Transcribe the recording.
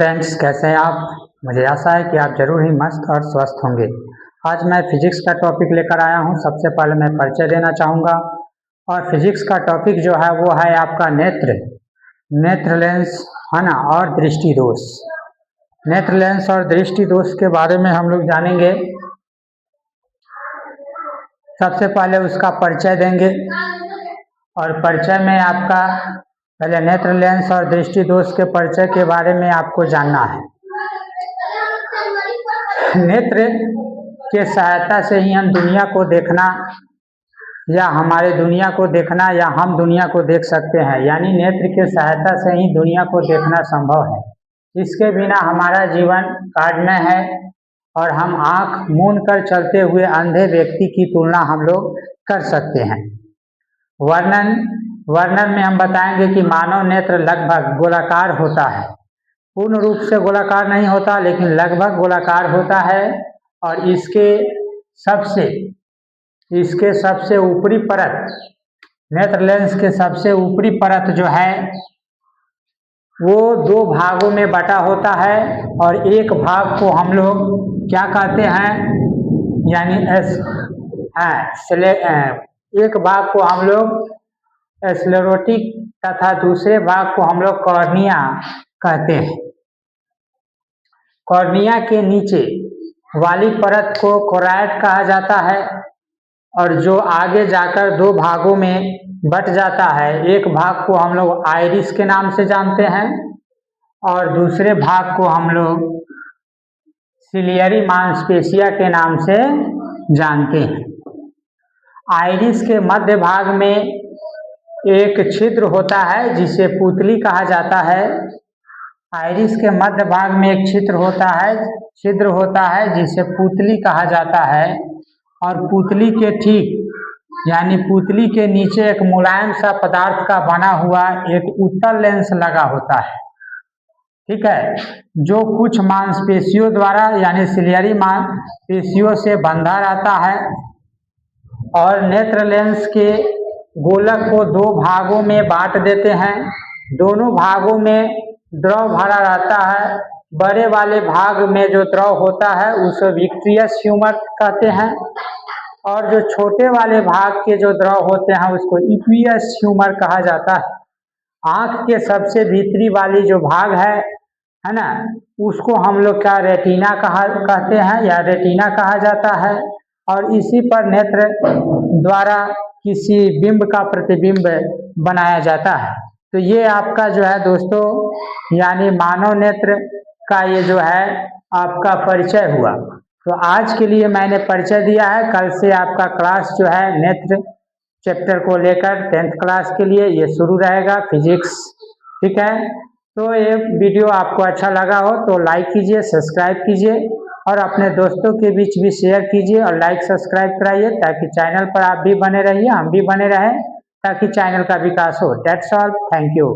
Friends, कैसे हैं आप। मुझे आशा है कि आप जरूर ही मस्त और स्वस्थ होंगे। आज मैं फिजिक्स का टॉपिक लेकर आया हूं। सबसे पहले मैं परिचय देना चाहूँगा और फिजिक्स का टॉपिक जो है वो है आपका नेत्र लेंस, है ना, और दृष्टि दोष। नेत्र लेंस और दृष्टि दोष के बारे में हम लोग जानेंगे। सबसे पहले उसका परिचय देंगे और परिचय में आपका पहले नेत्र लेंस और दृष्टि दोष के परिचय के बारे में आपको जानना है। नेत्र के सहायता से ही हम दुनिया को देखना या हमारे दुनिया को देखना या हम दुनिया को देख सकते हैं, यानी नेत्र के सहायता से ही दुनिया को देखना संभव है। इसके बिना हमारा जीवन काटना है और हम आंख मूंद कर चलते हुए अंधे व्यक्ति की तुलना हम लोग कर सकते हैं। वर्णन में हम बताएंगे कि मानव नेत्र लगभग गोलाकार होता है। पूर्ण रूप से गोलाकार नहीं होता, लेकिन लगभग गोलाकार होता है और इसके सबसे ऊपरी परत, नेत्र लेंस के सबसे ऊपरी परत जो है वो दो भागों में बटा होता है और एक भाग को हम लोग क्या कहते हैं, यानी एक भाग को हम लोग एस्क्लेरोटिक तथा दूसरे भाग को हम लोग कॉर्निया कहते हैं। कॉर्निया के नीचे वाली परत को कोराइड कहा जाता है और जो आगे जाकर दो भागों में बट जाता है। एक भाग को हम लोग आइरिस के नाम से जानते हैं और दूसरे भाग को हम लोग सिलियरी मांसपेशिया के नाम से जानते हैं। आइरिस के मध्य भाग में एक छिद्र होता है जिसे पुतली कहा जाता है। आइरिस के मध्य भाग में एक छिद्र होता है जिसे पुतली कहा जाता है और पुतली के ठीक यानी पुतली के नीचे एक मुलायम सा पदार्थ का बना हुआ एक उत्तल लेंस लगा होता है, ठीक है, जो कुछ मांसपेशियों द्वारा यानी सिलियरी मांसपेशियों से बंधा रहता है और नेत्र लेंस के गोलक को दो भागों में बांट देते हैं। दोनों भागों में द्रव भरा रहता है। बड़े वाले भाग में जो द्रव होता है उसे विट्रियस ह्यूमर कहते हैं और जो छोटे वाले भाग के जो द्रव होते हैं उसको इक्वियस ह्यूमर कहा जाता है। आंख के सबसे भीतरी वाली जो भाग है ना, उसको हम लोग क्या रेटिना कहते हैं या रेटिना कहा जाता है और इसी पर नेत्र द्वारा किसी बिंब का प्रतिबिंब बनाया जाता है। तो ये आपका जो है दोस्तों, यानी मानव नेत्र का ये जो है आपका परिचय हुआ। तो आज के लिए मैंने परिचय दिया है। कल से आपका क्लास जो है नेत्र चैप्टर को लेकर 10th क्लास के लिए ये शुरू रहेगा, फिजिक्स, ठीक है। तो ये वीडियो आपको अच्छा लगा हो तो लाइक कीजिए, सब्सक्राइब कीजिए और अपने दोस्तों के बीच भी शेयर कीजिए और लाइक सब्सक्राइब कराइए ताकि चैनल पर आप भी बने रहिए, हम भी बने रहें, ताकि चैनल का विकास हो। That's all, thank you.